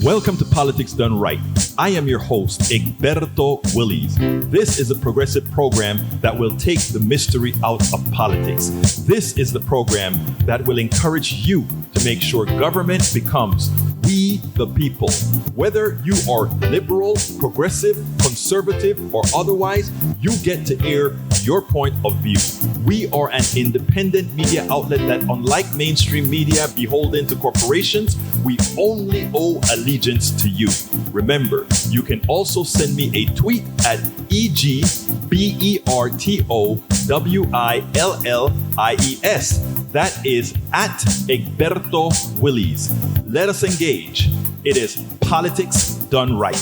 Welcome to Politics Done Right. I am your host, Egberto Willies. This is a progressive program that will take the mystery out of politics. This is the program that will encourage you to make sure government becomes we the people. Whether you are liberal, progressive, conservative, or otherwise, you get to air your point of view. We are an independent media outlet that, unlike mainstream media beholden to corporations, we only owe allegiance to you. Remember, you can also send me a tweet at EGBERTOWILLIES. That is at Egberto Willies. Let us engage. It is Politics Done Right.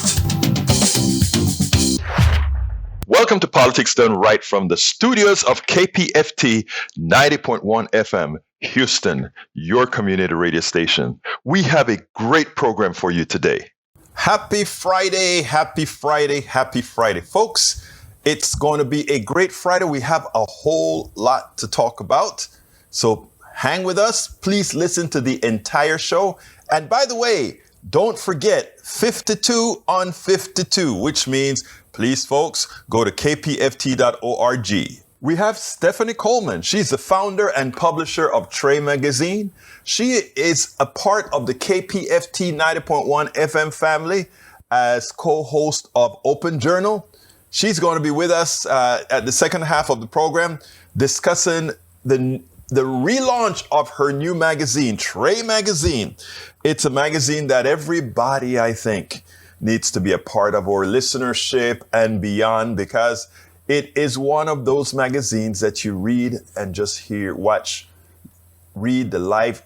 Welcome to Politics Done Right from the studios of KPFT 90.1 FM, Houston, your community radio station. We have a great program for you today. Happy Friday, happy Friday, happy Friday. Folks, it's going to be a great Friday. We have a whole lot to talk about. So hang with us. Please listen to the entire show. And by the way, don't forget 52 on 52, which means, please, folks, go to kpft.org. We have Stephanie Coleman. She's the founder and publisher of Tre Magazine. She is a part of the KPFT 90.1 FM family as co-host of Open Journal. She's going to be with us at the second half of the program discussing the relaunch of her new magazine, Tre Magazine. It's a magazine that everybody, I think, needs to be a part of, our listenership and beyond, because it is one of those magazines that you read and just read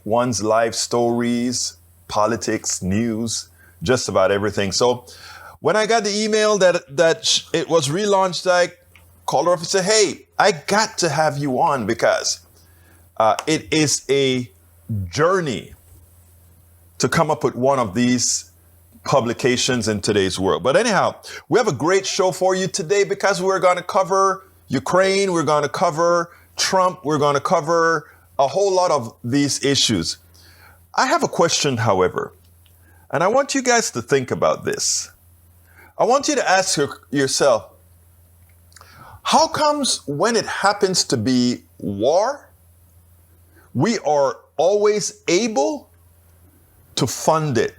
one's life stories, politics, news, just about everything. So when I got the email that it was relaunched, I called her up and said, hey, I got to have you on because it is a journey to come up with one of these publications in today's world. But anyhow, we have a great show for you today because we're going to cover Ukraine, we're going to cover Trump, we're going to cover a whole lot of these issues. I have a question, however, and I want you guys to think about this. I want you to ask yourself, how comes when it happens to be war, we are always able to fund it?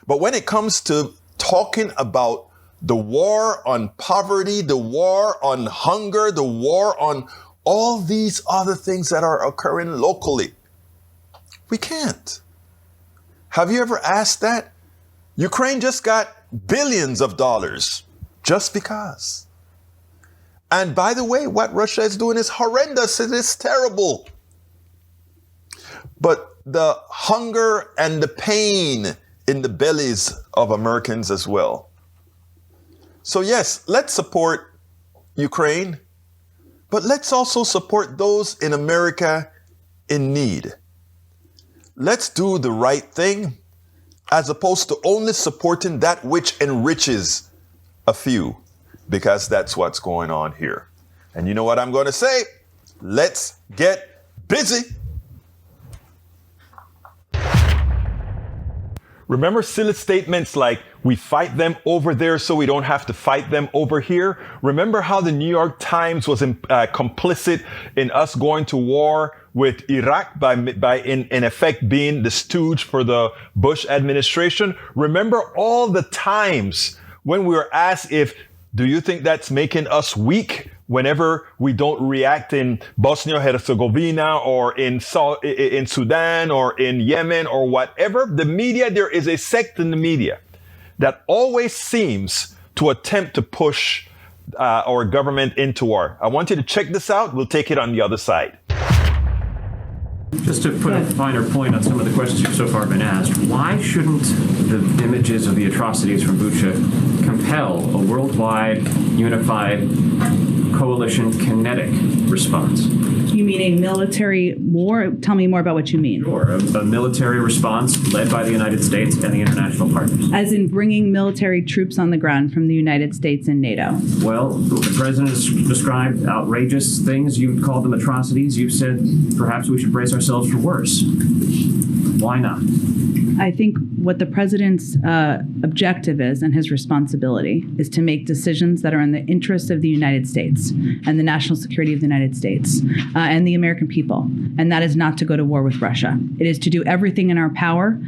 But when it comes to talking about the war on poverty, the war on hunger, the war on all these other things that are occurring locally, we can't. Have you ever asked that? Ukraine just got billions of dollars just because. And by the way, what Russia is doing is horrendous. It is terrible. But the hunger and the pain in the bellies of Americans as well. So yes, let's support Ukraine, but let's also support those in America in need. Let's do the right thing as opposed to only supporting that which enriches a few, because that's what's going on here. And you know what I'm going to say? Let's get busy. Remember silly statements like, we fight them over there so we don't have to fight them over here? Remember how the New York Times was complicit in us going to war with Iraq by in effect being the stooge for the Bush administration? Remember all the times when we were asked do you think that's making us weak? Whenever we don't react in Bosnia-Herzegovina or in Sudan or in Yemen or whatever, the media, there is a sect in the media that always seems to attempt to push our government into war. I want you to check this out. We'll take it on the other side. Just to put a finer point on some of the questions you've so far been asked, why shouldn't the images of the atrocities from Bucha compel a worldwide, unified coalition kinetic response? You mean a military war? Tell me more about what you mean. Sure, a military response led by the United States and the international partners. As in bringing military troops on the ground from the United States and NATO. Well, the president has described outrageous things. You've called them atrocities. You've said perhaps we should brace ourselves for worse. Why not? I think what the president's objective is and his responsibility is to make decisions that are in the interests of the United States and the national security of the United States and the American people. And that is not to go to war with Russia. It is to do everything in our power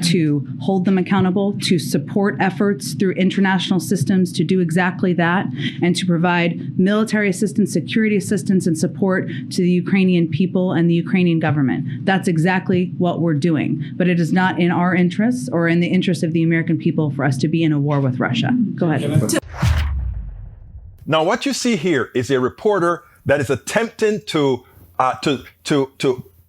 to hold them accountable, to support efforts through international systems to do exactly that, and to provide military assistance, security assistance, and support to the Ukrainian people and the Ukrainian government. That's exactly what we're doing. But it is not in our interests or in the interest of the American people for us to be in a war with Russia. Go ahead. Now, what you see here is a reporter that is attempting to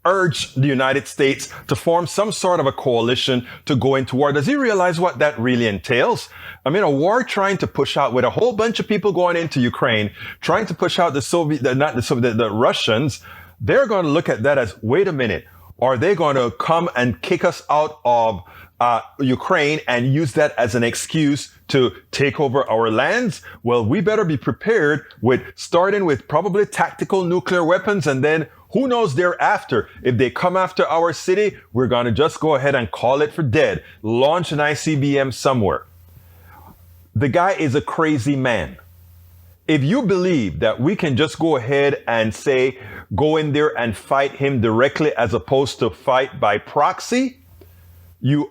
urge the United States to form some sort of a coalition to go into war. Does he realize what that really entails? I mean, a war trying to push out with a whole bunch of people going into Ukraine, trying to push out the Russians. They're going to look at that as, wait a minute, are they going to come and kick us out of Ukraine and use that as an excuse to take over our lands? Well, we better be prepared starting with probably tactical nuclear weapons, and then who knows thereafter. If they come after our city, we're going to just go ahead and call it for dead. Launch an ICBM somewhere. The guy is a crazy man. If you believe that we can just go ahead and say, go in there and fight him directly as opposed to fight by proxy, you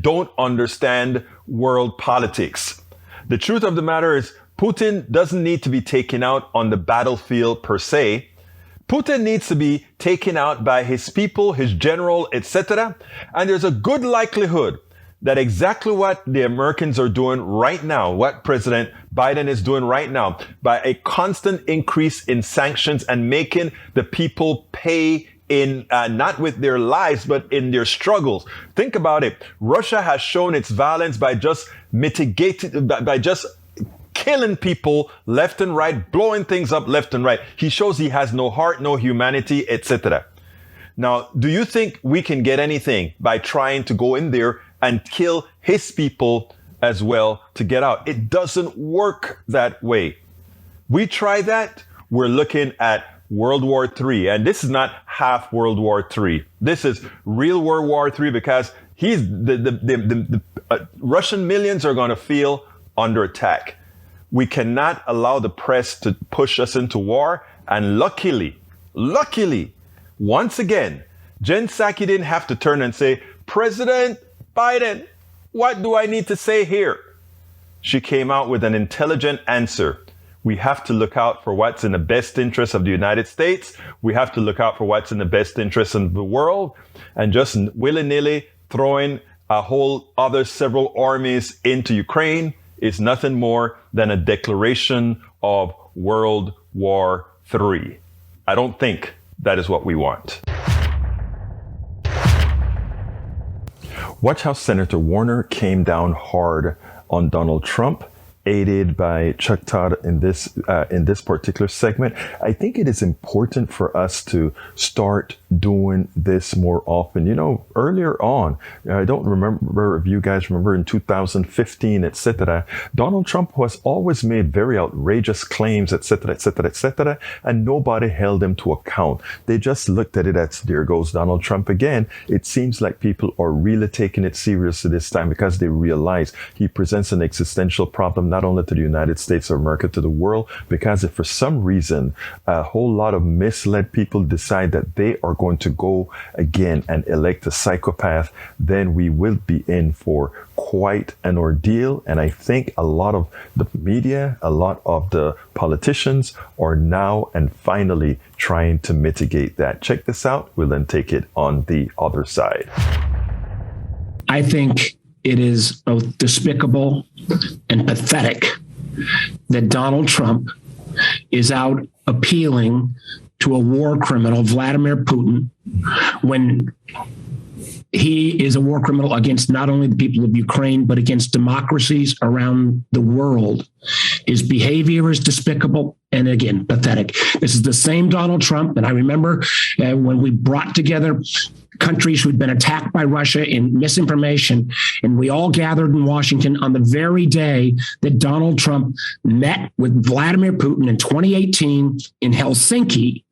don't understand world politics. The truth of the matter is Putin doesn't need to be taken out on the battlefield per se. Putin needs to be taken out by his people, his general, etc. And there's a good likelihood that exactly what the Americans are doing right now, what President Biden is doing right now, by a constant increase in sanctions and making the people pay in not with their lives, but in their struggles. Think about it. Russia has shown its violence by just killing people left and right, blowing things up left and right. He shows he has no heart, no humanity, etc. Now, do you think we can get anything by trying to go in there and kill his people as well to get out? It doesn't work that way. We try that, we're looking at World War III. And this is not half World War III. This is real World War III, because the Russian millions are going to feel under attack. We cannot allow the press to push us into war. And luckily, once again, Jen Psaki didn't have to turn and say, President Biden, what do I need to say here? She came out with an intelligent answer. We have to look out for what's in the best interest of the United States. We have to look out for what's in the best interest of the world. And just willy-nilly throwing a whole other several armies into Ukraine is nothing more than a declaration of World War III. I don't think that is what we want. Watch how Senator Warner came down hard on Donald Trump, aided by Chuck Todd in this particular segment. I think it is important for us to start doing this more often. You know, earlier on, I don't remember if you guys remember in 2015, etc. Donald Trump was always made very outrageous claims, etc., and nobody held him to account. They just looked at it as, there goes Donald Trump again. It seems like people are really taking it seriously this time, because they realize he presents an existential problem, not only to the United States of America, to the world, because if for some reason a whole lot of misled people decide that they are going to go again and elect a psychopath, then we will be in for quite an ordeal. And I think a lot of the media, a lot of the politicians are now and finally trying to mitigate that. Check this out. We'll then take it on the other side. I think it is both despicable and pathetic that Donald Trump is out appealing to a war criminal, Vladimir Putin, when he is a war criminal against not only the people of Ukraine, but against democracies around the world. His behavior is despicable and, again, pathetic. This is the same Donald Trump. And I remember when we brought together countries who'd been attacked by Russia in misinformation, and we all gathered in Washington on the very day that Donald Trump met with Vladimir Putin in 2018 in Helsinki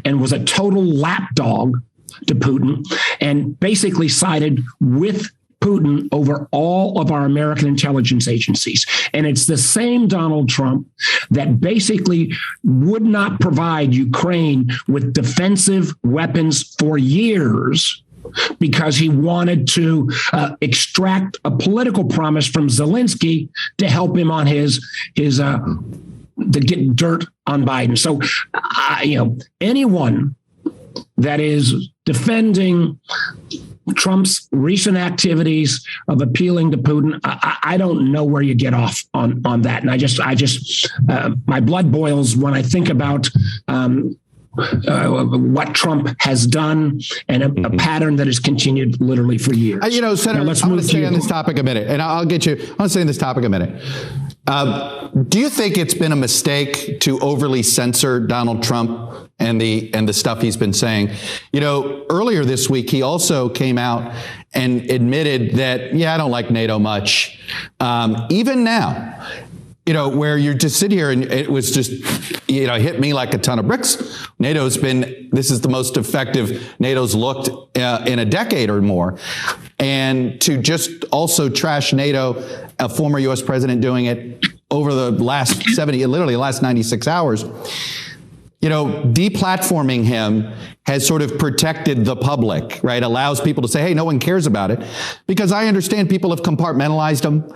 and was a total lapdog to Putin and basically sided with Putin over all of our American intelligence agencies. And it's the same Donald Trump that basically would not provide Ukraine with defensive weapons for years because he wanted to extract a political promise from Zelensky to help him on his to get dirt on Biden. So, anyone that is defending Trump's recent activities of appealing to Putin, I don't know where you get off on that. And I just my blood boils when I think about what Trump has done and a pattern that has continued literally for years. Senator, I'm going to stay on this topic a minute, and I'll get you. I want to stay on this topic a minute. Do you think it's been a mistake to overly censor Donald Trump and the stuff he's been saying? Earlier this week, he also came out and admitted that, I don't like NATO much. Even now, where you just sit here and it was just, hit me like a ton of bricks. This is the most effective NATO's looked in a decade or more. And to just also trash NATO, a former U.S. president doing it over the last literally the last 96 hours, deplatforming him has sort of protected the public, right? Allows people to say, hey, no one cares about it. Because I understand people have compartmentalized him.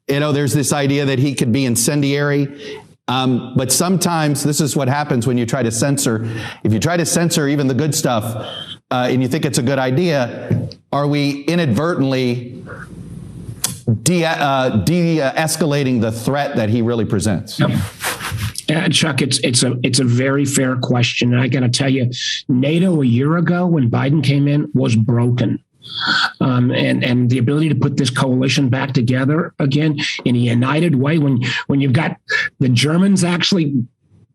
There's this idea that he could be incendiary. But sometimes this is what happens when you try to censor. If you try to censor even the good stuff and you think it's a good idea, are we inadvertently de-escalating the threat that he really presents? Yep. Chuck, it's a very fair question. And I got to tell you, NATO a year ago when Biden came in was broken. And the ability to put this coalition back together again in a united way, when you've got the Germans actually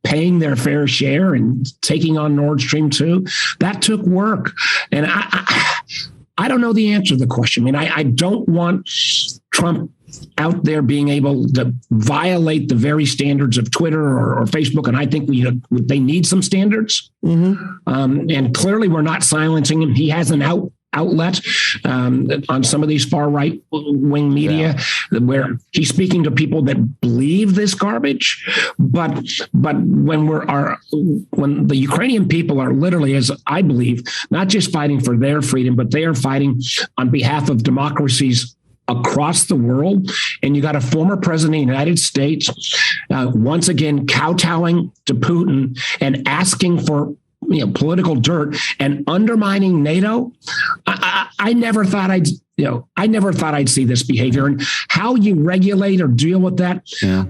paying their fair share and taking on Nord Stream 2, that took work. And I don't know the answer to the question. I don't want Trump out there being able to violate the very standards of Twitter or Facebook. And I think they need some standards. Mm-hmm. And clearly we're not silencing him. He has an outlet on some of these far right wing media where he's speaking to people that believe this garbage. But when when the Ukrainian people are literally, as I believe, not just fighting for their freedom, but they are fighting on behalf of democracies across the world. And you got a former president of the United States, once again, kowtowing to Putin and asking for political dirt and undermining NATO. I never thought I'd see this behavior, and how you regulate or deal with that. Yeah.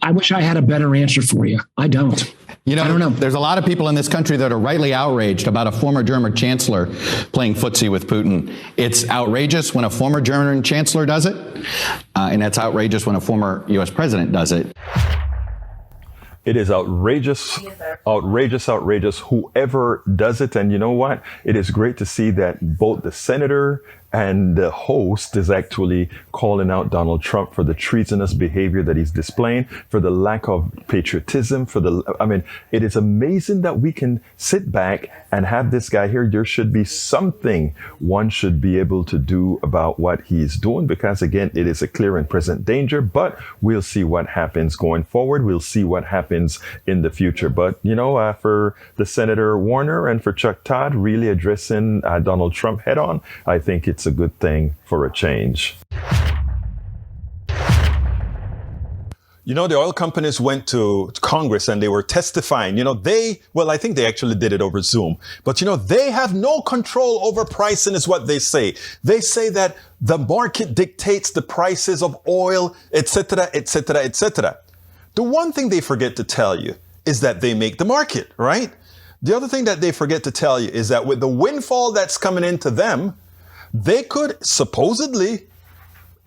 I wish I had a better answer for you. I don't. I don't know. There's a lot of people in this country that are rightly outraged about a former German chancellor playing footsie with Putin. It's outrageous when a former German chancellor does it, and that's outrageous when a former U.S. president does it. It is outrageous, outrageous, whoever does it. And you know what? It is great to see that both the senator and the host is actually calling out Donald Trump for the treasonous behavior that he's displaying, for the lack of patriotism, it is amazing that we can sit back and have this guy here. There should be something one should be able to do about what he's doing, because again, it is a clear and present danger, but we'll see what happens going forward. We'll see what happens in the future. But, for the Senator Warner and for Chuck Todd really addressing Donald Trump head on, I think it's a good thing for a change. The oil companies went to Congress and they were testifying. I think they actually did it over Zoom. But, they have no control over pricing is what they say. They say that the market dictates the prices of oil, etc., etc., etc. The one thing they forget to tell you is that they make the market, right? The other thing that they forget to tell you is that with the windfall that's coming into them, they could supposedly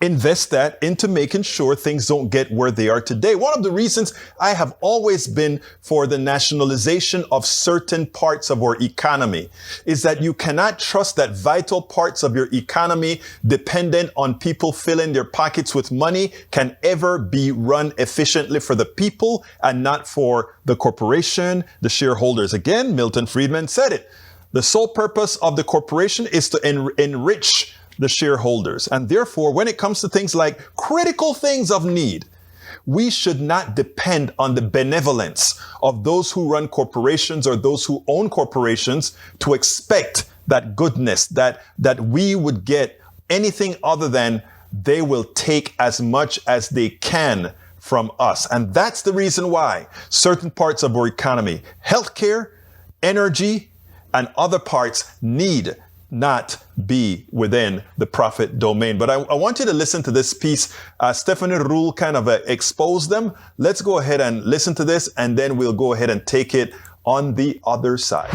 invest that into making sure things don't get where they are today. One of the reasons I have always been for the nationalization of certain parts of our economy is that you cannot trust that vital parts of your economy dependent on people filling their pockets with money can ever be run efficiently for the people and not for the corporation, the shareholders. Again, Milton Friedman said it. The sole purpose of the corporation is to enrich the shareholders. And therefore, when it comes to things like critical things of need, we should not depend on the benevolence of those who run corporations or those who own corporations to expect that goodness, that we would get anything other than they will take as much as they can from us. And that's the reason why certain parts of our economy, healthcare, energy, and other parts need not be within the profit domain. But I want you to listen to this piece. Stephanie Rule kind of exposed them. Let's go ahead and listen to this, and then we'll go ahead and take it on the other side.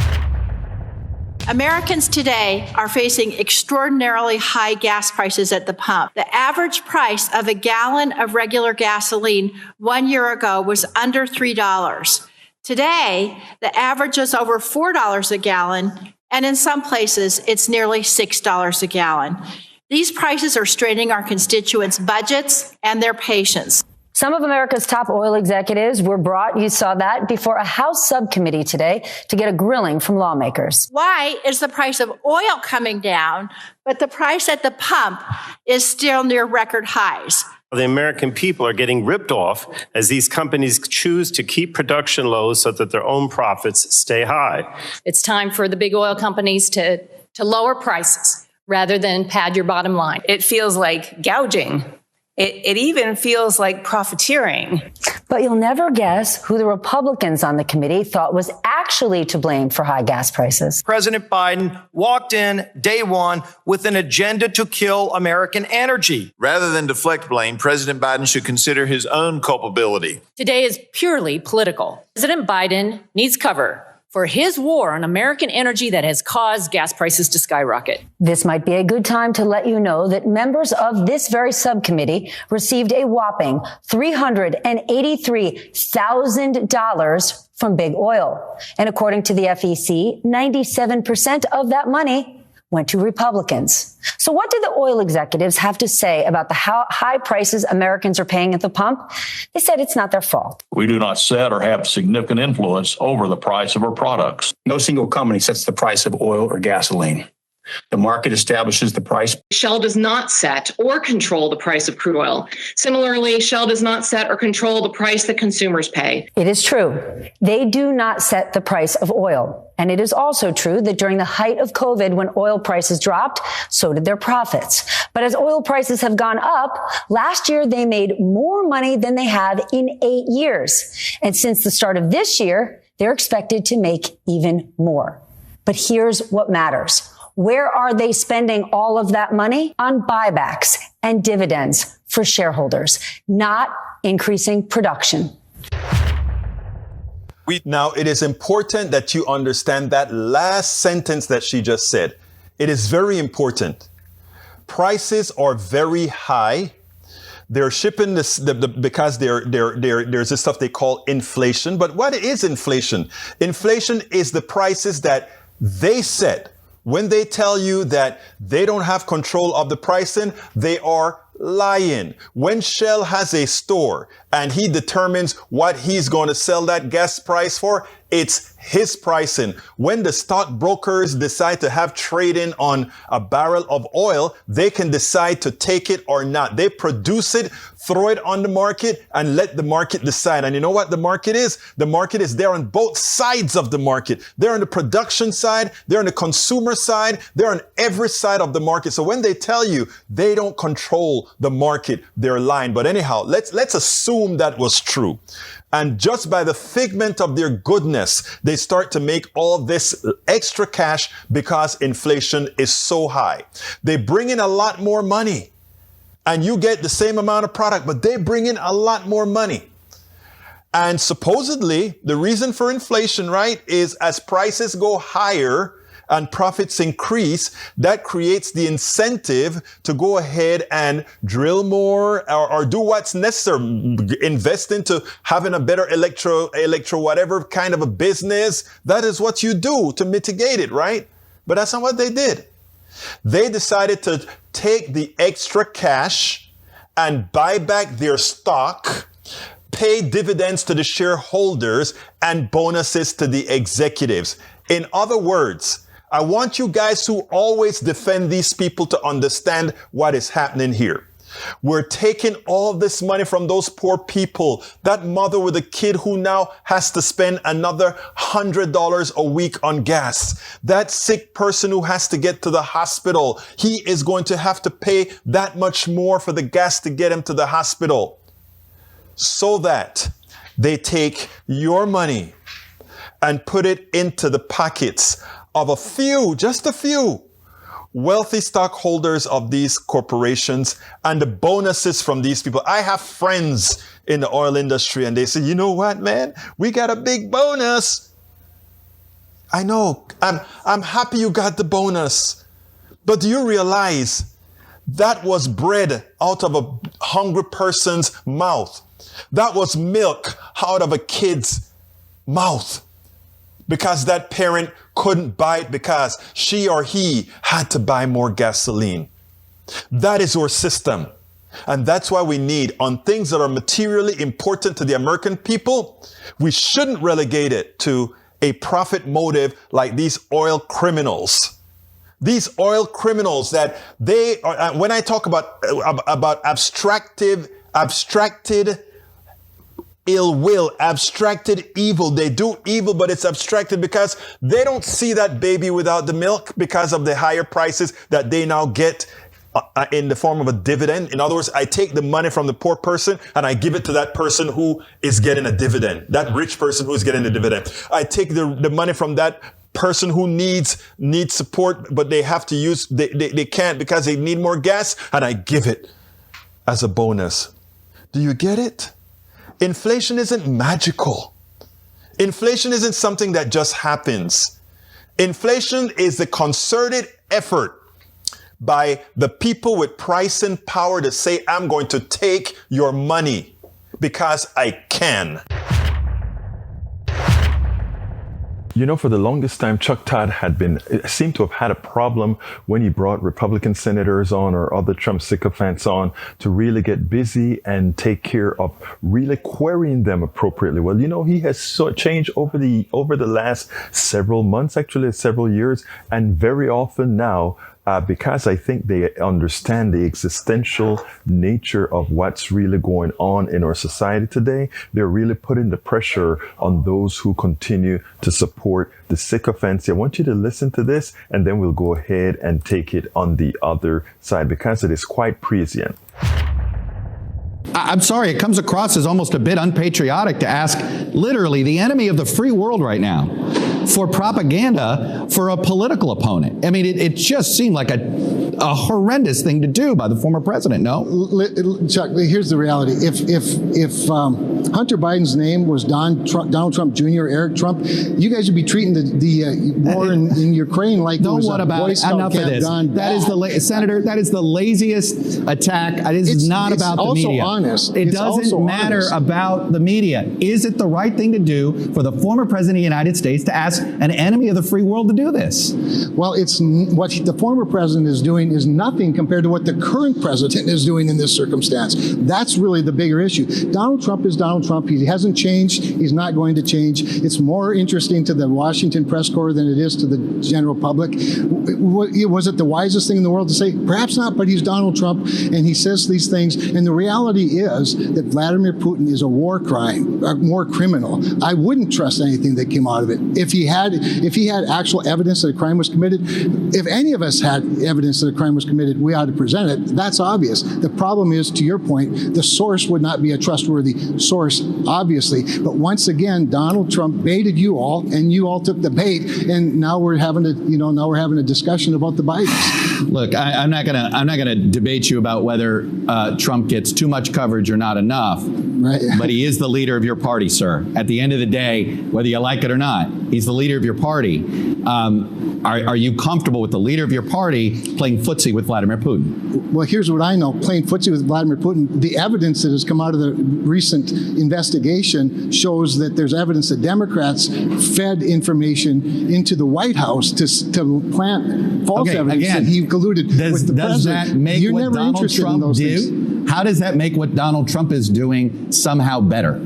Americans today are facing extraordinarily high gas prices at the pump. The average price of a gallon of regular gasoline 1 year ago was under $3. Today, the average is over $4 a gallon, and in some places, it's nearly $6 a gallon. These prices are straining our constituents' budgets and their patience. Some of America's top oil executives were brought, you saw that, before a House subcommittee today to get a grilling from lawmakers. Why is the price of oil coming down, but the price at the pump is still near record highs? The American people are getting ripped off as these companies choose to keep production low so that their own profits stay high. It's time for the big oil companies to lower prices rather than pad your bottom line. It feels like gouging. It even feels like profiteering. But you'll never guess who the Republicans on the committee thought was actually to blame for high gas prices. President Biden walked in day one with an agenda to kill American energy. Rather than deflect blame, President Biden should consider his own culpability. Today is purely political. President Biden needs cover for his war on American energy that has caused gas prices to skyrocket. This might be a good time to let you know that members of this very subcommittee received a whopping $383,000 from big oil. And according to the FEC, 97% of that money went to Republicans. So what did the oil executives have to say about the high prices Americans are paying at the pump? They said it's not their fault. We do not set or have significant influence over the price of our products. No single company sets the price of oil or gasoline. The market establishes the price. Shell does not set or control the price of crude oil. Similarly, Shell does not set or control the price that consumers pay. It is true. They do not set the price of oil. And it is also true that during the height of COVID, when oil prices dropped, so did their profits. But as oil prices have gone up, last year they made more money than they have in 8 years. And since the start of this year, they're expected to make even more. But here's what matters. Where are they spending all of that money? On buybacks and dividends for shareholders, not increasing production. Now, it is important that you understand that last sentence that she just said. It is very important. Prices are very high. They're shipping this because there's this stuff they call inflation. But what is inflation? Inflation is the prices that they set. When they tell you that they don't have control of the pricing, they are lying. When Shell has a store and he determines what he's going to sell that gas price for, it's his pricing. When the stockbrokers decide to have trading on a barrel of oil, they can decide to take it or not. They produce it, throw it on the market, and let the market decide. And you know what the market is? The market is there on both sides of the market. They're on the production side, they're on the consumer side, they're on every side of the market. So when they tell you they don't control the market, they're lying. But anyhow, let's assume that was true. And just by the figment of their goodness, they start to make all this extra cash because inflation is so high. They bring in a lot more money and you get the same amount of product, but they bring in a lot more money. And supposedly the reason for inflation, right, is as prices go higher and profits increase, that creates the incentive to go ahead and drill more or do what's necessary, invest into having a better electro whatever kind of a business. That is what you do to mitigate it, right? But that's not what they did. They decided to take the extra cash and buy back their stock, pay dividends to the shareholders, and bonuses to the executives. In other words, I want you guys who always defend these people to understand what is happening here. We're taking all this money from those poor people, that mother with a kid who now has to spend another $100 a week on gas, that sick person who has to get to the hospital. He is going to have to pay that much more for the gas to get him to the hospital, so that they take your money and put it into the pockets of a few, just a few, wealthy stockholders of these corporations and the bonuses from these people. I have friends in the oil industry and they say, you know what, man, we got a big bonus. I know, I'm happy you got the bonus. But do you realize that was bread out of a hungry person's mouth? That was milk out of a kid's mouth, because that parent couldn't buy it because she or he had to buy more gasoline. That is our system. And that's why we need, on things that are materially important to the American people, we shouldn't relegate it to a profit motive like these oil criminals. These oil criminals that they are, when I talk about abstracted ill will, abstracted evil. They do evil, but it's abstracted because they don't see that baby without the milk because of the higher prices that they now get in the form of a dividend. In other words, I take the money from the poor person and I give it to that person who is getting a dividend, that rich person who is getting a dividend. I take the money from that person who needs support, but they have to use, they can't because they need more gas, and I give it as a bonus. Do you get it? Inflation isn't magical. Inflation isn't something that just happens. Inflation is the concerted effort by the people with pricing power to say, I'm going to take your money because I can. You know, for the longest time, Chuck Todd seemed to have had a problem when he brought Republican senators on or other Trump sycophants on to really get busy and take care of really querying them appropriately. Well, you know, he has changed over the last several months, actually several years, and very often now, because I think they understand the existential nature of what's really going on in our society today, they're really putting the pressure on those who continue to support the sycophants. I want you to listen to this, and then we'll go ahead and take it on the other side, because it is quite prescient. I'm sorry, it comes across as almost a bit unpatriotic to ask literally the enemy of the free world right now for propaganda for a political opponent. I mean, it just seemed like a horrendous thing to do by the former president, no? Chuck, here's the reality. If Hunter Biden's name was Donald Trump Jr., Eric Trump, you guys would be treating the war in Ukraine like it was a Boy Scout camp gone bad. Senator, that is the laziest attack. This is not about the media. Honest. It doesn't matter about the media. Is it the right thing to do for the former president of the United States to ask an enemy of the free world to do this? Well, it's what the former president is doing is nothing compared to what the current president is doing in this circumstance. That's really the bigger issue. Donald Trump is Donald Trump. He hasn't changed. He's not going to change. It's more interesting to the Washington press corps than it is to the general public. Was it the wisest thing in the world to say? Perhaps not, but he's Donald Trump, and he says these things. And the reality is that Vladimir Putin is a war criminal. I wouldn't trust anything that came out of it. If he had actual evidence that a crime was committed, if any of us had evidence that a crime was committed, we ought to present it. That's obvious. The problem is, to your point, the source would not be a trustworthy source, obviously. But once again, Donald Trump baited you all, and you all took the bait, and now we're having a discussion about the Bidens. Look, I'm not gonna debate you about whether Trump gets too much coverage or not enough. right? But he is the leader of your party, sir. At the end of the day, whether you like it or not, he's the leader of your party. Are you comfortable with the leader of your party playing footsie with Vladimir Putin? Well, here's what I know. Playing footsie with Vladimir Putin, the evidence that has come out of the recent investigation shows that there's evidence that Democrats fed information into the White House to plant false evidence that he colluded with the president. Does that make You're what never Donald interested in Trump those do? things. How does that make what Donald Trump is doing somehow better?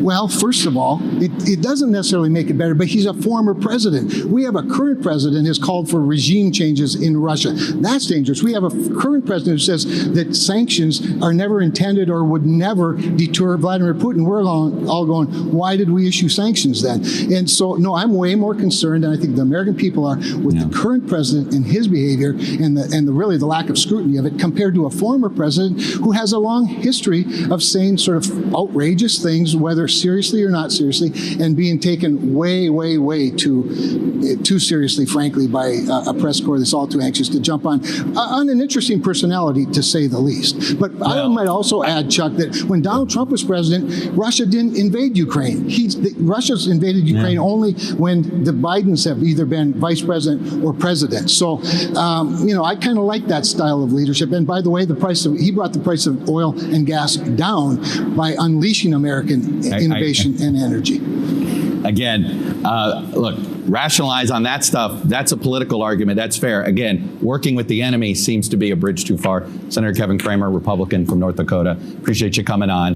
Well, first of all, it doesn't necessarily make it better, but he's a former president. We have a current president who's called for regime changes in Russia. That's dangerous. We have a current president who says that sanctions are never intended or would never deter Vladimir Putin. We're all going, why did we issue sanctions then? And so, no, I'm way more concerned, and I think the American people are, with the current president and his behavior and the really the lack of scrutiny of it compared to a former president who has a long history of saying sort of outrageous things, whether seriously or not seriously, and being taken way, way, way too seriously, frankly, by a press corps that's all too anxious to jump on an interesting personality, to say the least. But I might also add, Chuck, that when Donald Trump was president, Russia didn't invade Ukraine. Russia's invaded Ukraine only when the Bidens have either been vice president or president. So, I kind of like that style of leadership. And by the way, he brought the price of oil and gas down by unleashing American innovation and energy. Again, look, rationalize on that stuff. That's a political argument. That's fair. Again, working with the enemy seems to be a bridge too far. Senator Kevin Cramer, Republican from North Dakota. Appreciate you coming on.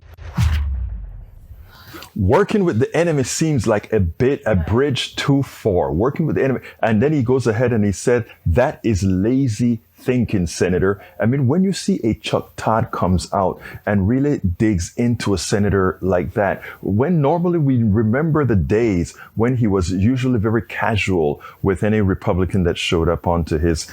Working with the enemy seems like a bridge too far. Working with the enemy. And then he goes ahead and he said, that is lazy thinking, Senator. I mean, when you see a Chuck Todd comes out and really digs into a senator like that, when normally we remember the days when he was usually very casual with any Republican that showed up onto his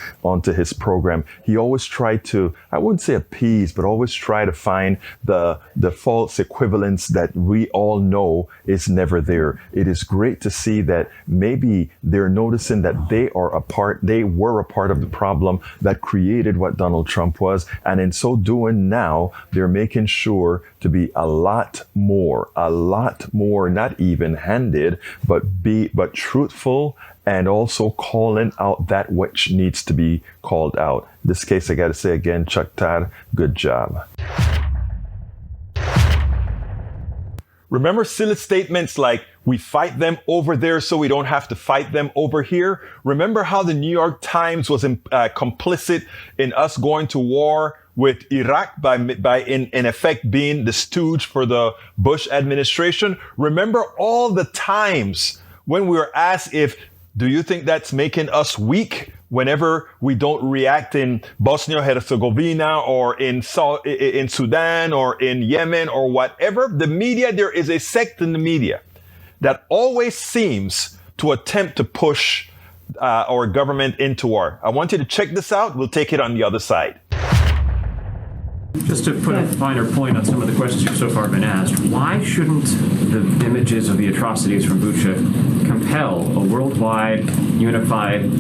program, he always tried to, I wouldn't say appease, but always try to find the false equivalence that we all know is never there. It is great to see that maybe they're noticing that they were a part of the problem that created what Donald Trump was. And in so doing now, they're making sure to be a lot more, not even handed, but truthful, and also calling out that which needs to be called out. In this case, I got to say again, Chuck Todd, good job. Remember silly statements like, we fight them over there so we don't have to fight them over here? Remember how the New York Times was complicit in us going to war with Iraq by in effect being the stooge for the Bush administration? Remember all the times when we were asked do you think that's making us weak? Whenever we don't react in Bosnia-Herzegovina or in Sudan or in Yemen or whatever, the media, there is a sect in the media that always seems to attempt to push our government into war. I want you to check this out. We'll take it on the other side. Just to put a finer point on some of the questions you've so far been asked, why shouldn't the images of the atrocities from Bucha compel a worldwide, unified,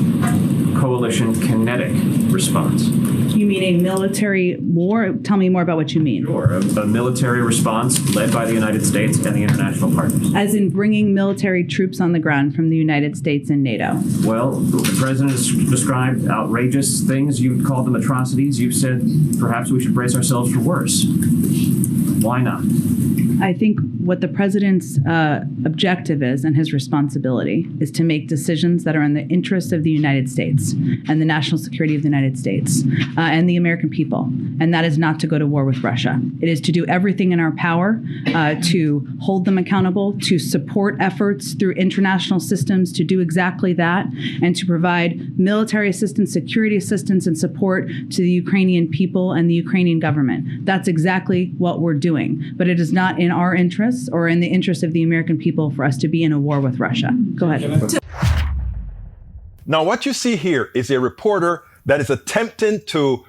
coalition kinetic response? You mean a military war? Tell me more about what you mean. Sure, a military response led by the United States and the international partners. As in bringing military troops on the ground from the United States and NATO. Well, the president has described outrageous things. You've called them atrocities. You've said perhaps we should brace ourselves for worse. Why not? I think what the president's objective is and his responsibility is to make decisions that are in the interest of the United States and the national security of the United States and the American people. And that is not to go to war with Russia. It is to do everything in our power to hold them accountable, to support efforts through international systems to do exactly that, and to provide military assistance, security assistance, and support to the Ukrainian people and the Ukrainian government. That's exactly what we're doing. But it is not in our interests or in the interest of the American people for us to be in a war with Russia. Go ahead. Now, what you see here is a reporter that is attempting to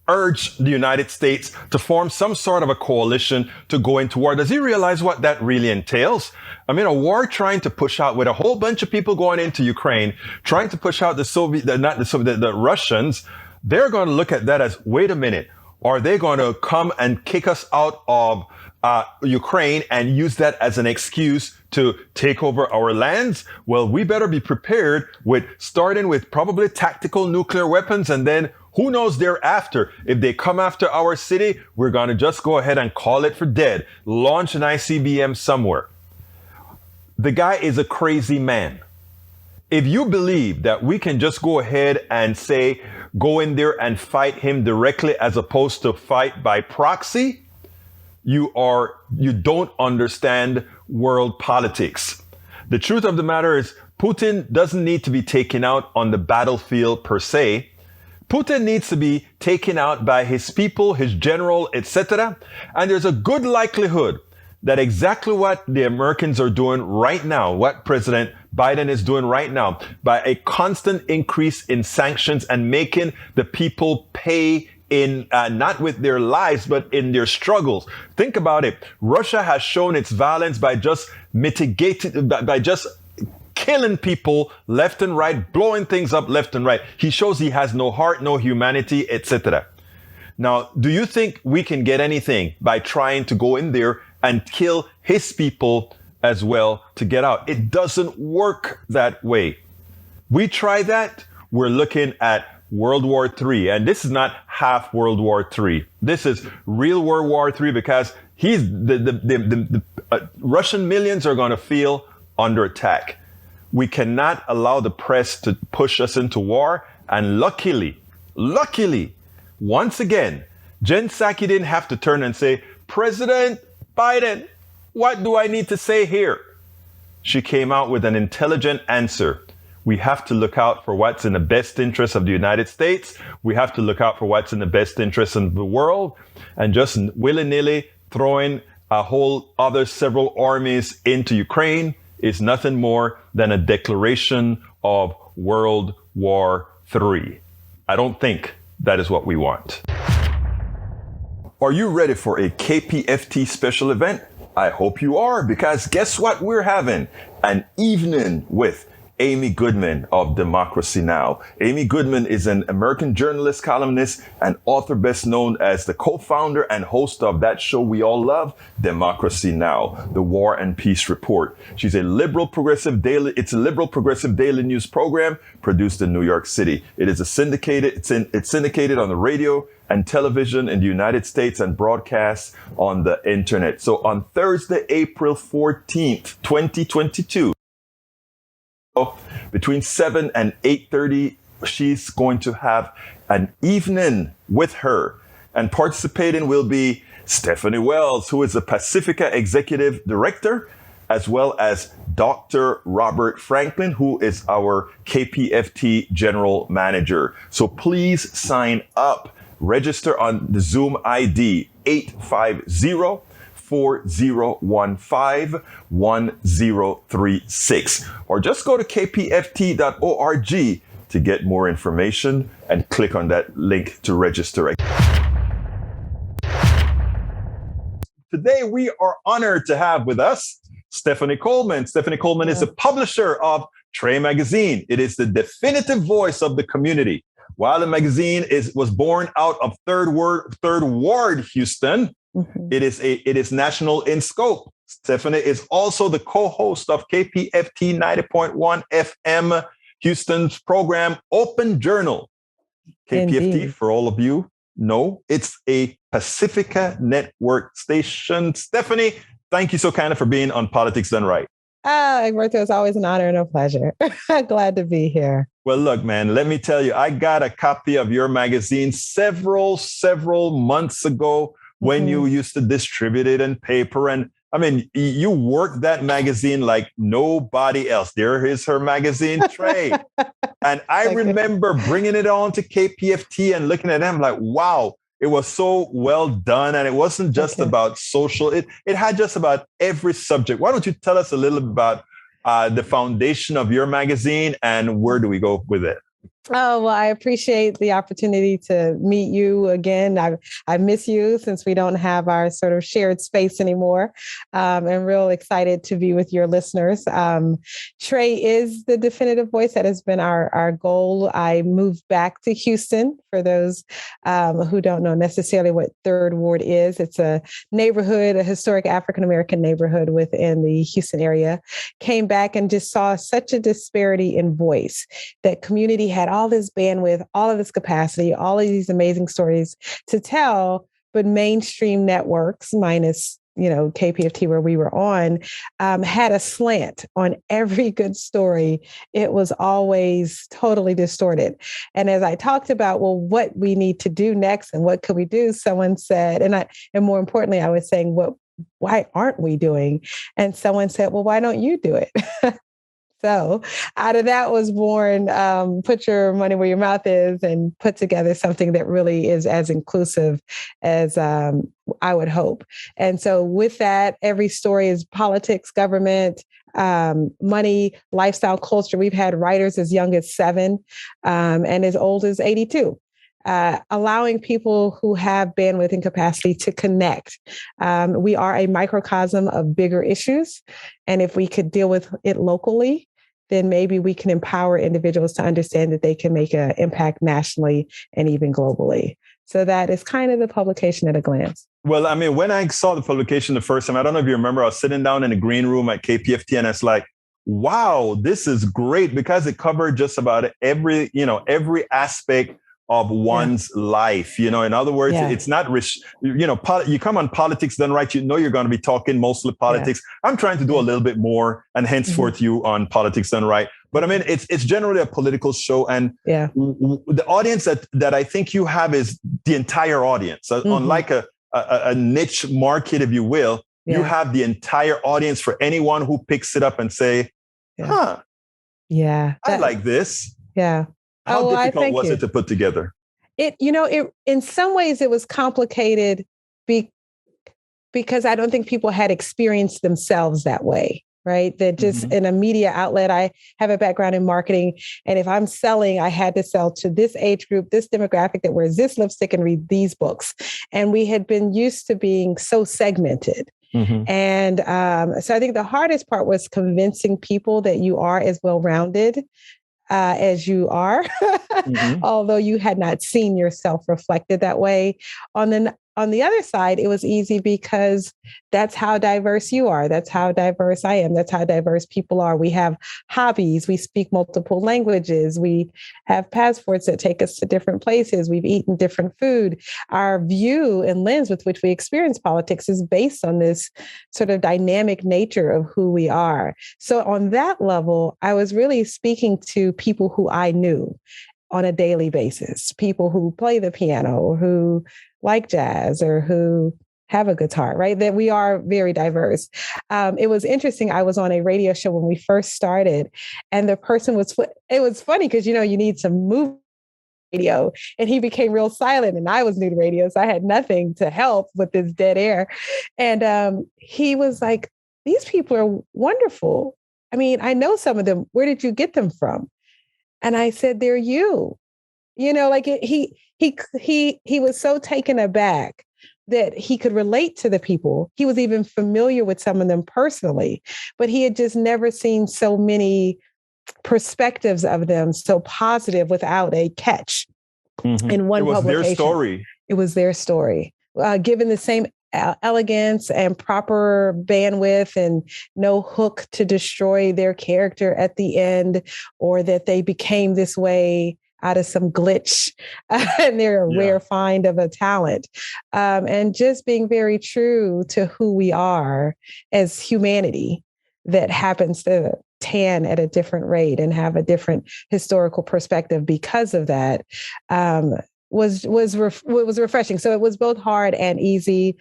urge the United States to form some sort of a coalition to go into war. Does he realize what that really entails? I mean, a war trying to push out with a whole bunch of people going into Ukraine, trying to push out the Russians. They're going to look at that as, wait a minute. Are they going to come and kick us out of Ukraine and use that as an excuse to take over our lands? Well, we better be prepared starting with probably tactical nuclear weapons, and then who knows thereafter. If they come after our city, we're going to just go ahead and call it for dead. Launch an ICBM somewhere. The guy is a crazy man. If you believe that we can just go ahead and say, go in there and fight him directly as opposed to fight by proxy, you don't understand world politics. The truth of the matter is Putin doesn't need to be taken out on the battlefield per se. Putin needs to be taken out by his people, his general, etc. And there's a good likelihood that exactly what the Americans are doing right now, what President Biden is doing right now, by a constant increase in sanctions and making the people pay in not with their lives, but in their struggles. Think about it. Russia has shown its violence by just by just killing people left and right, blowing things up left and right. He shows he has no heart, no humanity, etc. Now, do you think we can get anything by trying to go in there and kill his people as well to get out? It doesn't work that way. We try that, we're looking at World War III, and this is not half World War III. This is real World War III, because the Russian millions are going to feel under attack. We cannot allow the press to push us into war. And luckily, once again, Jen Psaki didn't have to turn and say, President Biden, what do I need to say here? She came out with an intelligent answer. We have to look out for what's in the best interest of the United States. We have to look out for what's in the best interest of the world. And just willy-nilly throwing a whole other several armies into Ukraine is nothing more than a declaration of World War III. I don't think that is what we want. Are you ready for a KPFT special event? I hope you are, because guess what we're having? An evening with Amy Goodman of Democracy Now! Amy Goodman is an American journalist, columnist, and author best known as the co-founder and host of that show we all love, Democracy Now!, the War and Peace Report. She's a liberal progressive daily news program produced in New York City. It's syndicated on the radio and television in the United States and broadcast on the internet. So on Thursday, April 14th, 2022, between 7 and 8:30, she's going to have an evening with her. And participating will be Stephanie Wells, who is the Pacifica Executive Director, as well as Dr. Robert Franklin, who is our KPFT General Manager. So please sign up. Register on the Zoom ID 850-4015-1036, or just go to kpft.org to get more information and click on that link to register. Today, we are honored to have with us Stephanie Coleman. Stephanie Coleman is the publisher of Tre Magazine. It is the definitive voice of the community. While the magazine was born out of Third Ward, Houston, it is national in scope. Stephanie is also the co-host of KPFT 90.1 FM Houston's program Open Journal. KPFT, indeed. For all of you know, it's a Pacifica Network station. Stephanie, thank you so kind of for being on Politics Done Right. Egberto, it's always an honor and a pleasure. Glad to be here. Well, look, man, let me tell you, I got a copy of your magazine several months ago when you used to distribute it in paper. And I mean, you worked that magazine like nobody else. There is her magazine, Tre. And I remember bringing it on to KPFT and looking at them like, wow, it was so well done. And it wasn't just about social. It had just about every subject. Why don't you tell us a little bit about the foundation of your magazine and where do we go with it? Oh, well, I appreciate the opportunity to meet you again. I miss you since we don't have our sort of shared space anymore. And real excited to be with your listeners. Tre is the definitive voice. That has been our goal. I moved back to Houston for those who don't know necessarily what Third Ward is. It's a neighborhood, a historic African-American neighborhood within the Houston area. Came back and just saw such a disparity in voice. That community had all this bandwidth, all of this capacity, all of these amazing stories to tell, but mainstream networks, minus, KPFT where we were on, had a slant on every good story. It was always totally distorted. And as I talked about, well, what we need to do next and what could we do? Someone said, and more importantly, I was saying, why aren't we doing? And someone said, well, why don't you do it? So out of that was born, put your money where your mouth is and put together something that really is as inclusive as I would hope. And so with that, every story is politics, government, money, lifestyle, culture. We've had writers as young as 7 and as old as 82. Allowing people who have bandwidth and capacity to connect. We are a microcosm of bigger issues. And if we could deal with it locally, then maybe we can empower individuals to understand that they can make an impact nationally and even globally. So that is kind of the publication at a glance. Well, I mean, when I saw the publication the first time, I don't know if you remember, I was sitting down in the green room at KPFT and it's like, wow, this is great because it covered just about every aspect of one's life. In other words, it's not, you come on Politics Done Right, you're going to be talking mostly politics. I'm trying to do a little bit more and henceforth you on Politics Done Right. But I mean, it's generally a political show. And the audience that I think you have is the entire audience. Unlike a niche market, if you will, you have the entire audience for anyone who picks it up and say, I like this. Yeah. How difficult was it to put together? It in some ways it was complicated because I don't think people had experienced themselves that way, right? That just in a media outlet, I have a background in marketing. And if I'm selling, I had to sell to this age group, this demographic that wears this lipstick and read these books. And we had been used to being so segmented. And so I think the hardest part was convincing people that you are as well-rounded as you are, although you had not seen yourself reflected that way. On the other side, it was easy because that's how diverse you are. That's how diverse I am. That's how diverse people are. We have hobbies. We speak multiple languages. We have passports that take us to different places. We've eaten different food. Our view and lens with which we experience politics is based on this sort of dynamic nature of who we are. So on that level, I was really speaking to people who I knew on a daily basis, people who play the piano or who like jazz or who have a guitar, right? That we are very diverse. It was interesting. I was on a radio show when we first started and the person it was funny because, you need some movement radio and he became real silent and I was new to radio. So I had nothing to help with this dead air. And he was like, these people are wonderful. I mean, I know some of them. Where did you get them from? And I said, they're you. He was so taken aback that he could relate to the people. He was even familiar with some of them personally, but he had just never seen so many perspectives of them so positive without a catch in one publication. It was their story. It was their story. Given the same elegance and proper bandwidth and no hook to destroy their character at the end, or that they became this way out of some glitch and they're a rare find of a talent. And just being very true to who we are as humanity that happens to tan at a different rate and have a different historical perspective because of that was refreshing. So it was both hard and easy,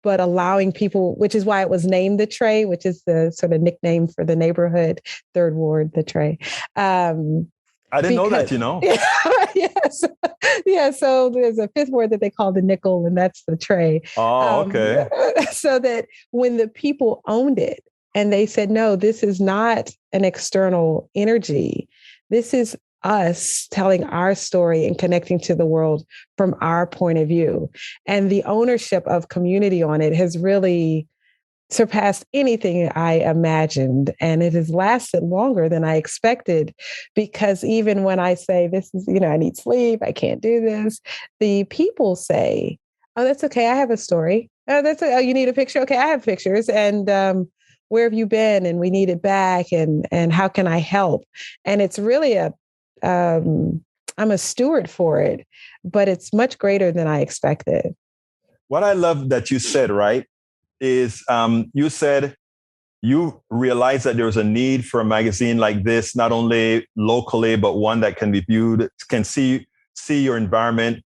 but allowing people, which is why it was named the Tre, which is the sort of nickname for the neighborhood, Third Ward, the Tre. I didn't know that, Yes. Yeah. So there's a fifth word that they call the nickel, and that's the Tre. Oh, okay. So that when the people owned it and they said, no, this is not an external energy. This is us telling our story and connecting to the world from our point of view. And the ownership of community on it has really surpassed anything I imagined. And it has lasted longer than I expected, because even when I say this is, I need sleep, I can't do this, the people say, oh, that's okay, I have a story. Oh, you need a picture? Okay, I have pictures. And where have you been? And we need it back. And how can I help? And it's really I'm a steward for it, but it's much greater than I expected. What I love that you said, right, is you said you realized that there was a need for a magazine like this, not only locally, but one that can be viewed, can see your environment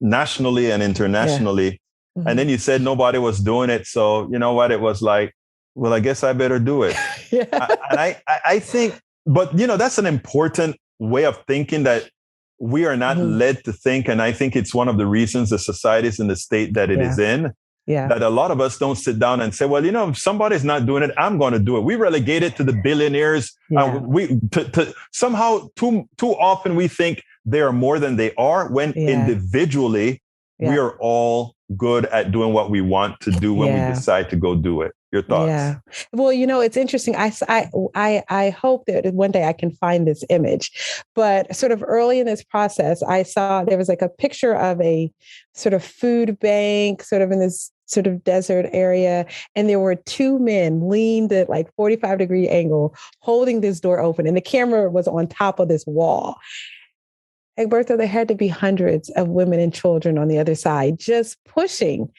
nationally and internationally. Yeah. Mm-hmm. And then you said nobody was doing it. So you know what? It was like, well, I guess I better do it. Yeah. I think, but that's an important way of thinking that we are not led to think. And I think it's one of the reasons the society is in the state that it is in. Yeah. That a lot of us don't sit down and say, well, if somebody's not doing it, I'm going to do it. We relegate it to the billionaires. Yeah. Somehow too often we think they are more than they are, when individually we are all good at doing what we want to do when we decide to go do it. Your thoughts? Yeah. Well, it's interesting. I hope that one day I can find this image, but sort of early in this process, I saw there was like a picture of a sort of food bank, sort of in this sort of desert area. And there were two men leaned at like 45-degree angle, holding this door open. And the camera was on top of this wall. Egberto, there had to be hundreds of women and children on the other side, just pushing.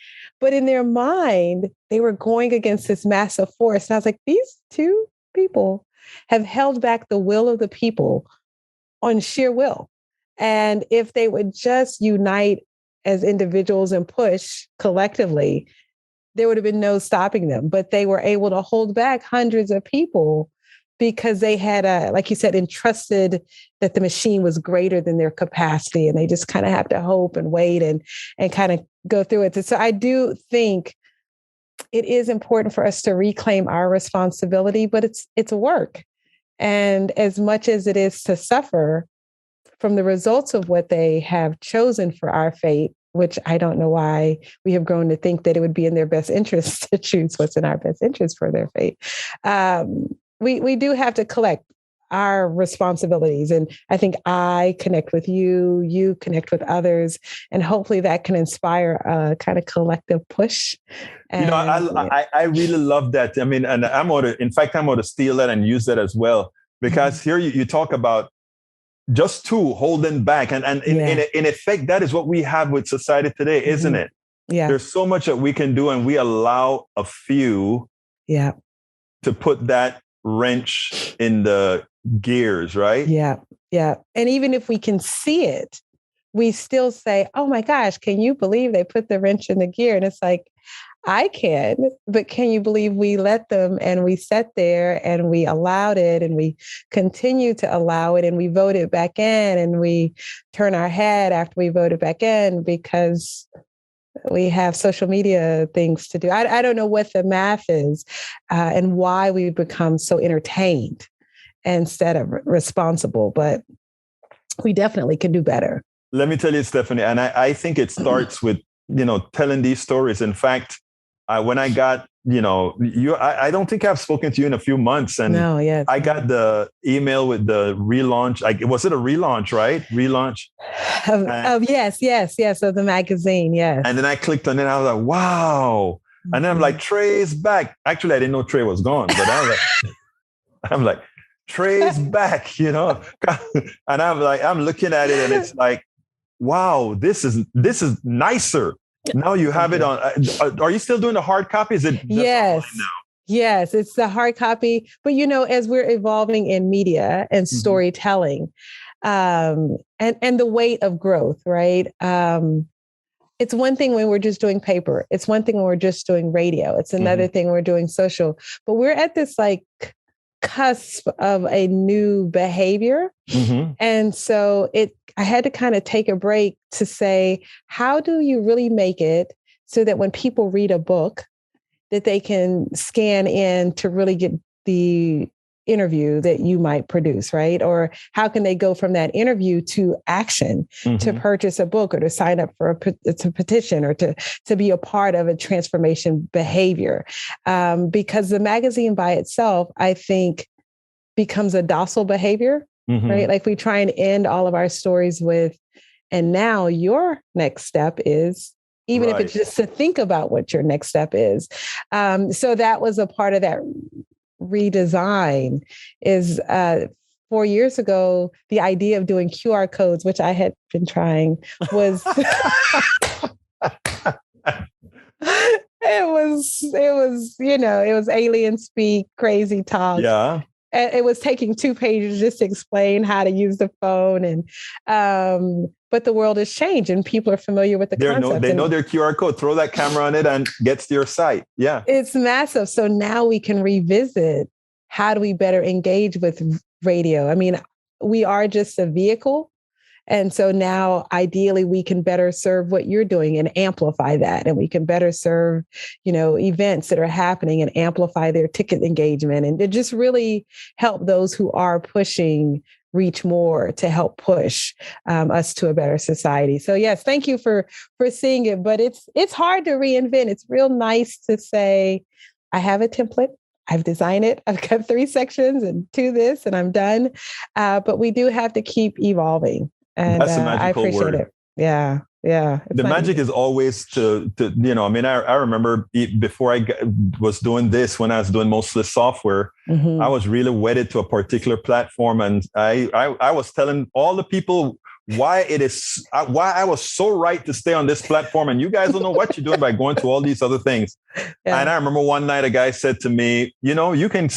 But in their mind, they were going against this massive force. And I was like, these two people have held back the will of the people on sheer will. And if they would just unite as individuals and push collectively, there would have been no stopping them. But they were able to hold back hundreds of people because they had, like you said, entrusted that the machine was greater than their capacity. And they just kind of have to hope and wait and kind of go through it. So I do think it is important for us to reclaim our responsibility, but it's work. And as much as it is to suffer from the results of what they have chosen for our fate, which I don't know why we have grown to think that it would be in their best interest to choose what's in our best interest for their fate. We do have to collect our responsibilities. And I think I connect with you, you connect with others, and hopefully that can inspire a kind of collective push. And, I really love that. I mean, and I'm going to steal that and use that as well, because here you talk about just two holding back. And in effect, that is what we have with society today, isn't it? Yeah. There's so much that we can do, and we allow a few to put that wrench in the gears, right? Yeah. Yeah. And even if we can see it, we still say, oh my gosh, can you believe they put the wrench in the gear? And it's like, I can, but can you believe we let them, and we sat there and we allowed it, and we continue to allow it, and we voted back in, and we turn our head after we voted back in because we have social media things to do. I don't know what the math is and why we become so entertained instead of responsible, but we definitely can do better. Let me tell you, Stephanie, and I think it starts with, telling these stories. In fact, when I got, I don't think I've spoken to you in a few months. And I got the email with the relaunch. Was it a relaunch, right? Relaunch. Yes. Of the magazine. Yes. And then I clicked on it. I was like, wow. And then I'm like, Tre's back. Actually, I didn't know Tre was gone, but I'm like, Tre's back, And I'm looking at it, and it's like, wow, this is nicer. Now you have it on. Are you still doing the hard copy? Is it? Yes. Now? Yes, it's the hard copy. But, as we're evolving in media and storytelling and the weight of growth, right? It's one thing when we're just doing paper. It's one thing when we're just doing radio. It's another thing when we're doing social. But we're at this cusp of a new behavior. And so I had to kind of take a break to say, how do you really make it so that when people read a book, that they can scan in to really get the interview that you might produce, right? Or how can they go from that interview to action, to purchase a book or to sign up for a petition or to be a part of a transformation behavior? Because the magazine by itself, I think, becomes a docile behavior, right? Like we try and end all of our stories with, and now your next step is, even if it's just to think about what your next step is. So that was a part of that redesign. Is 4 years ago, the idea of doing QR codes, which I had been trying, was it was alien speak, crazy talk. Yeah. It was taking 2 pages just to explain how to use the phone, and but the world has changed, and people are familiar with the concept. They know their QR code. Throw that camera on it, and gets to your site. Yeah, it's massive. So now we can revisit, how do we better engage with radio? I mean, we are just a vehicle. And so now ideally we can better serve what you're doing and amplify that. And we can better serve, events that are happening and amplify their ticket engagement, and to just really help those who are pushing reach more, to help push us to a better society. So yes, thank you for seeing it, but it's hard to reinvent. It's real nice to say, I have a template. I've designed it. I've got 3 sections and 2 this, and I'm done. But we do have to keep evolving. And that's a magical I appreciate word. it. Yeah. Yeah. The magic is always to I remember before I was doing this, when I was doing mostly software, I was really wedded to a particular platform. And I was telling all the people why I was so right to stay on this platform. And you guys don't know what you're doing by going to all these other things. Yeah. And I remember one night a guy said to me, you can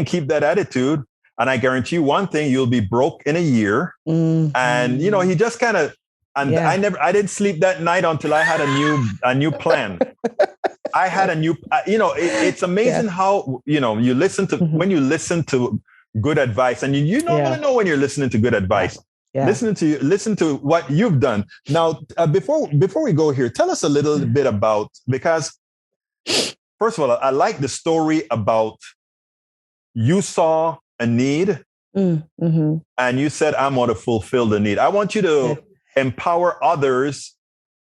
keep that attitude, and I guarantee you one thing, you'll be broke in a year. And, he just kind of, and I didn't sleep that night until I had a new plan. I had a new, it's amazing how, you listen to, when you listen to good advice, and you don't know when you're listening to good advice. Yeah. Listen to what you've done. Now, before we go here, tell us a little bit about, because first of all, I like the story about you saw a need and you said, I'm going to fulfill the need. I want you to empower others,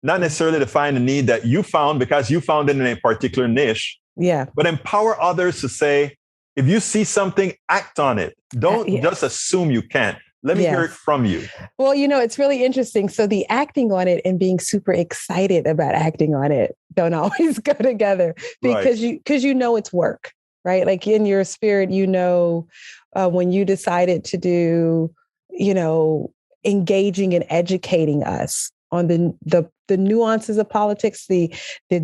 not necessarily to find a need that you found because you found it in a particular niche, but empower others to say, if you see something, act on it. Don't just assume you can't. Let me hear it from you. Well, it's really interesting. So the acting on it and being super excited about acting on it don't always go together, because you know it's work, right? Like in your spirit, when you decided to do, engaging and educating us on the nuances of politics, the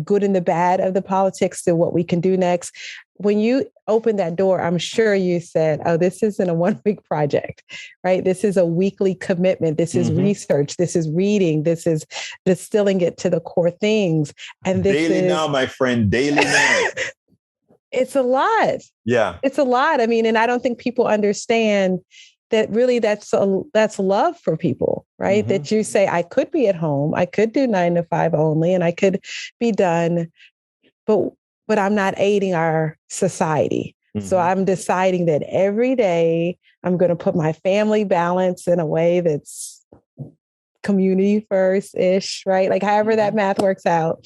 good and the bad of the politics, to what we can do next. When you opened that door, I'm sure you said, oh, this isn't a 1-week project, right? This is a weekly commitment. This is research. This is reading. This is distilling it to the core things. And this daily now, my friend, daily now. It's a lot. Yeah. It's a lot. I mean, and I don't think people understand that really that's love for people, right? That you say, I could be at home. I could do 9 to 5 only, and I could be done, but I'm not aiding our society. So I'm deciding that every day I'm going to put my family balance in a way that's community first-ish, right? Like however that math works out.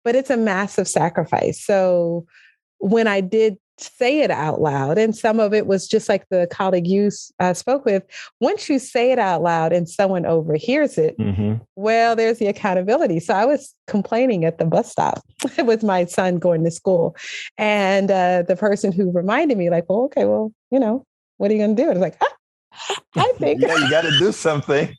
But it's a massive sacrifice. So when I did say it out loud, and some of it was just like the colleague you spoke with, once you say it out loud and someone overhears it, well, there's the accountability. So I was complaining at the bus stop with my son going to school. And the person who reminded me, like, what are you going to do? And I was like, I think. Yeah, you got to do something.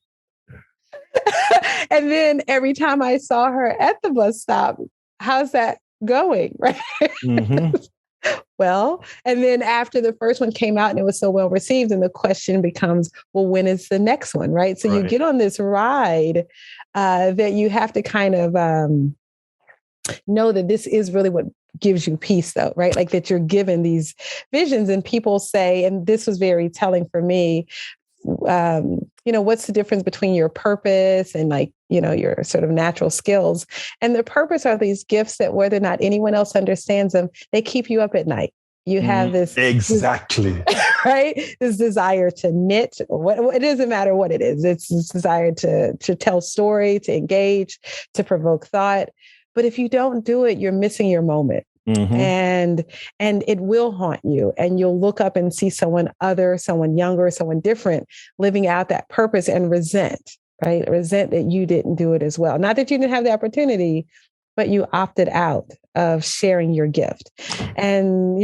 And then every time I saw her at the bus stop, how's that going? Right. Well, and then after the first one came out and it was so well received, and the question becomes, well, when is the next one? Right. So you get on this ride that you have to kind of know that this is really what gives you peace, though, right? Like that you're given these visions, and people say, and this was very telling for me, what's the difference between your purpose and your sort of natural skills? And the purpose are these gifts that whether or not anyone else understands them, they keep you up at night. You have this. Exactly. right? This desire to knit, or what, it doesn't matter what it is. It's this desire to tell story, to engage, to provoke thought. But if you don't do it, you're missing your moment. Mm-hmm. And it will haunt you, and you'll look up and see someone other, someone younger, someone different living out that purpose and resent that you didn't do it as well. Not that you didn't have the opportunity, but you opted out of sharing your gift. And,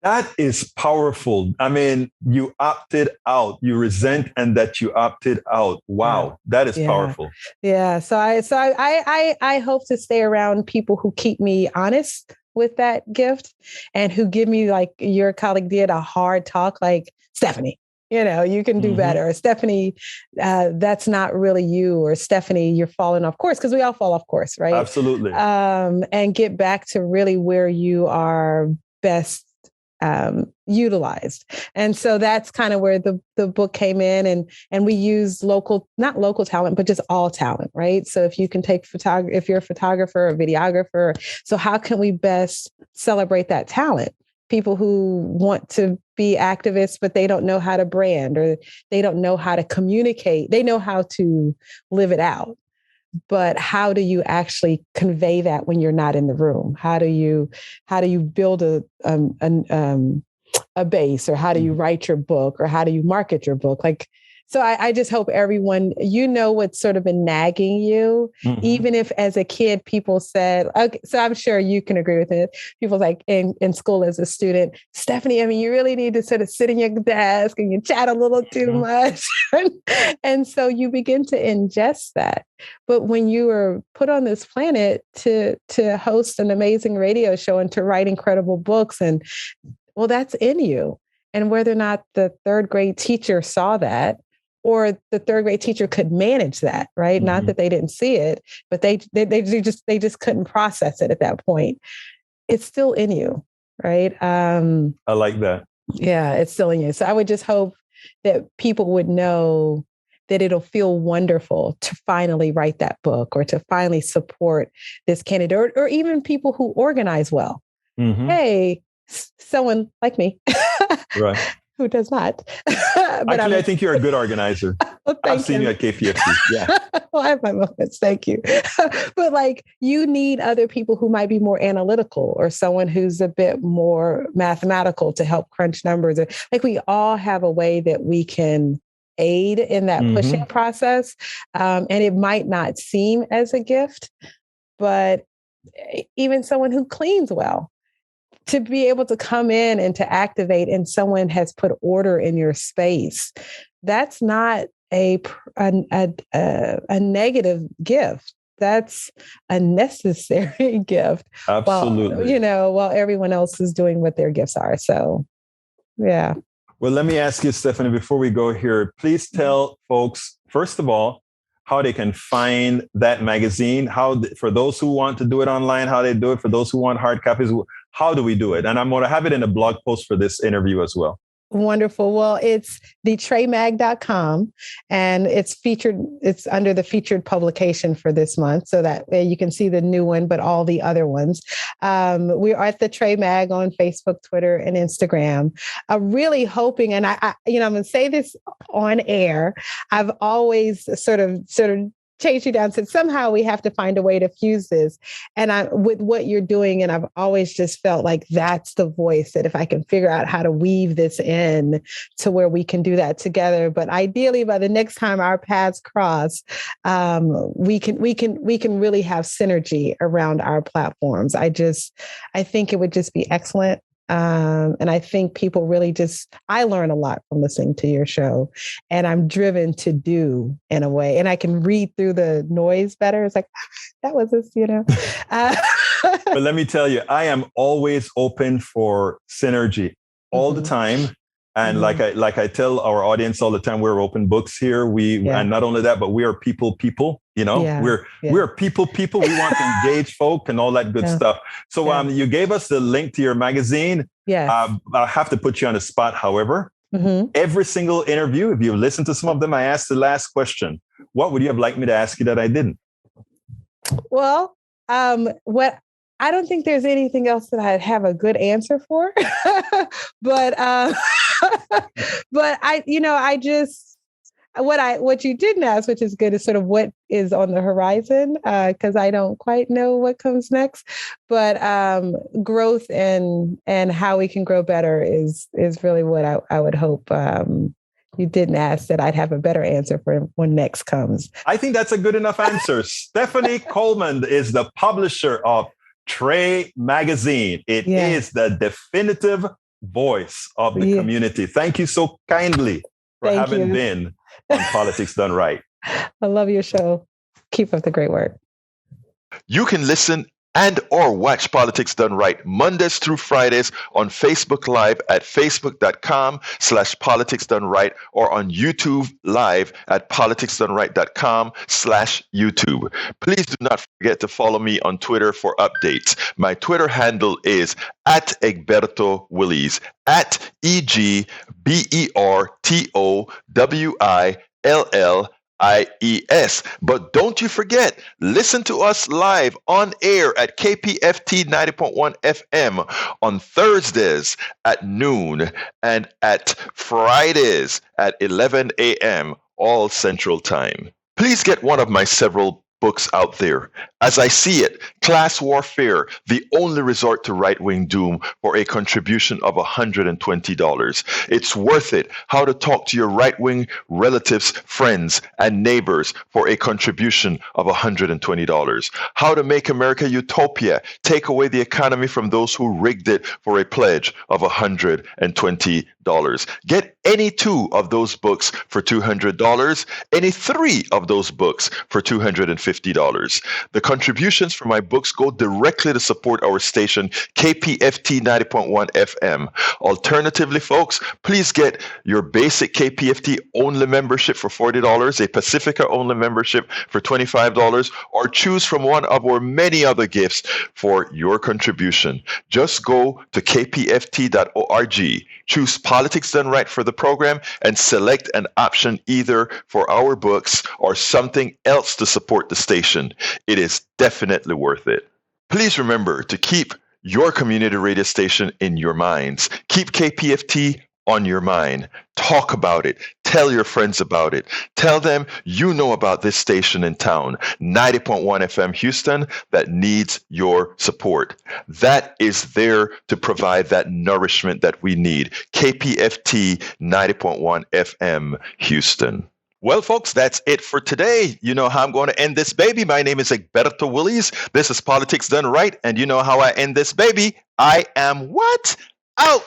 that is powerful. I mean, you opted out, you resent, and that you opted out. Wow. That is powerful. Yeah. So I hope to stay around people who keep me honest with that gift, and who give me, like your colleague did, a hard talk, like, Stephanie, you can do better. Or, Stephanie, that's not really you. Or, Stephanie, you're falling off course, because we all fall off course, right? Absolutely. And get back to really where you are best utilized. And so that's kind of where the book came in, and we use not local talent, but just all talent, right? So if you can take if you're a photographer or videographer, so how can we best celebrate that talent? People who want to be activists, but they don't know how to brand, or they don't know how to communicate. They know how to live it out, but how do you actually convey that when you're not in the room? How do you build a base, or how do you write your book, or how do you market your book? So I just hope everyone, what's sort of been nagging you, even if as a kid, people said, okay, so I'm sure you can agree with it. People like in school as a student, Stephanie, I mean, you really need to sort of sit in your desk and you chat a little too much. And so you begin to ingest that. But when you were put on this planet to host an amazing radio show and to write incredible books, and well, that's in you. And whether or not the third grade teacher saw that, or the third grade teacher could manage that, right? Not that they didn't see it, but they just couldn't process it at that point. It's still in you, right? I like that. Yeah, it's still in you. So I would just hope that people would know that it'll feel wonderful to finally write that book, or to finally support this candidate, or even people who organize well. Hey, someone like me. Right. Who does not. But actually, I think you're a good organizer. I've seen you at KPFT. Yeah. Well, I have my moments. Thank you. But you need other people who might be more analytical, or someone who's a bit more mathematical to help crunch numbers. We all have a way that we can aid in that pushing process. And it might not seem as a gift, but even someone who cleans well, to be able to come in and to activate, and someone has put order in your space, that's not a negative gift. That's a necessary gift. Absolutely. While everyone else is doing what their gifts are. So, yeah. Well, let me ask you, Stephanie, before we go here, please tell folks, first of all, how they can find that magazine, for those who want to do it online, how they do it, for those who want hard copies, how do we do it? And I'm going to have it in a blog post for this interview as well. Wonderful. Well, it's thetremag.com, and it's under the featured publication for this month. So that way you can see the new one, but all the other ones. We are at the Tre Mag on Facebook, Twitter, and Instagram. I'm really hoping, and I'm going to say this on air, I've always sort of chase you down, said somehow we have to find a way to fuse this. And with what you're doing, and I've always just felt like that's the voice, that if I can figure out how to weave this in to where we can do that together. But ideally, by the next time our paths cross, we can really have synergy around our platforms. I think it would just be excellent. And I think people really I learn a lot from listening to your show, and I'm driven to do in a way, and I can read through the noise better. It's like, that was this, But let me tell you, I am always open for synergy all the time. And like I tell our audience all the time, we're open books here. And not only that, but we are people, we're people. We want to engage folk and all that good stuff. So you gave us the link to your magazine. Yeah. I have to put you on the spot. However, every single interview, if you listen to some of them, I asked the last question. What would you have liked me to ask you that I didn't? Well, I don't think there's anything else that I'd have a good answer for, but But what you didn't ask, which is good, is sort of what is on the horizon, because I don't quite know what comes next. But growth and how we can grow better is really what I would hope. You didn't ask that I'd have a better answer for when next comes. I think that's a good enough answer. Stephanie Coleman is the publisher of Tre Magazine. It is the definitive voice of the community. Thank you so kindly for having been on Politics Done Right. I love your show. Keep up the great work. You can listen and or watch Politics Done Right Mondays through Fridays on Facebook Live at facebook.com/politicsdoneright or on YouTube Live at politicsdoneright.com/YouTube. Please do not forget to follow me on Twitter for updates. My Twitter handle is @Egberto Willies, @EGBERTOWILLIES. But don't you forget, listen to us live on air at KPFT 90.1 FM on Thursdays at noon and at Fridays at 11 a.m. all Central Time. Please get one of my several books out there. As I see it, Class Warfare, the only resort to right-wing doom, for a contribution of $120. It's worth it. How to talk to your right-wing relatives, friends, and neighbors for a contribution of $120. How to make America utopia, take away the economy from those who rigged it, for a pledge of $120. Get any 2 of those books for $200, any 3 of those books for $250. The contributions for my books go directly to support our station, KPFT 90.1 FM. Alternatively, folks, please get your basic KPFT only membership for $40, a Pacifica only membership for $25, or choose from one of our many other gifts for your contribution. Just go to kpft.org, choose Politics Done Right for the program, and select an option either for our books or something else to support the station. It is definitely worth it. Please remember to keep your community radio station in your minds. Keep KPFT on your mind. Talk about it. Tell your friends about it. Tell them you know about this station in town, 90.1 FM Houston, that needs your support. That is there to provide that nourishment that we need. KPFT 90.1 FM Houston. Well, folks, that's it for today. You know how I'm going to end this baby. My name is Egberto Willies. This is Politics Done Right. And you know how I end this baby. I am what? Out.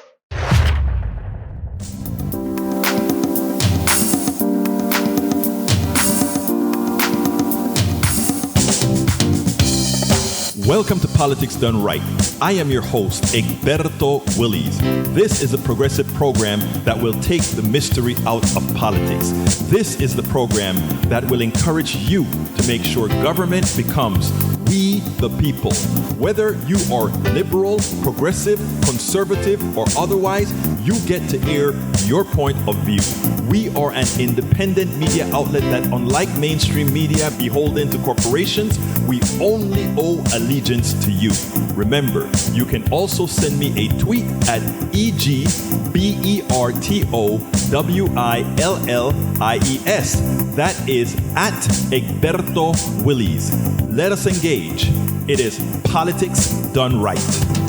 Welcome to Politics Done Right. I am your host, Egberto Willies. This is a progressive program that will take the mystery out of politics. This is the program that will encourage you to make sure government becomes we the people. Whether you are liberal, progressive, conservative, or otherwise, you get to air your point of view. We are an independent media outlet that, unlike mainstream media beholden to corporations, we only owe allegiance to you. Remember, you can also send me a tweet at EGBERTOWILLIES. That is at Egberto Willies. Let us engage. It is Politics Done Right.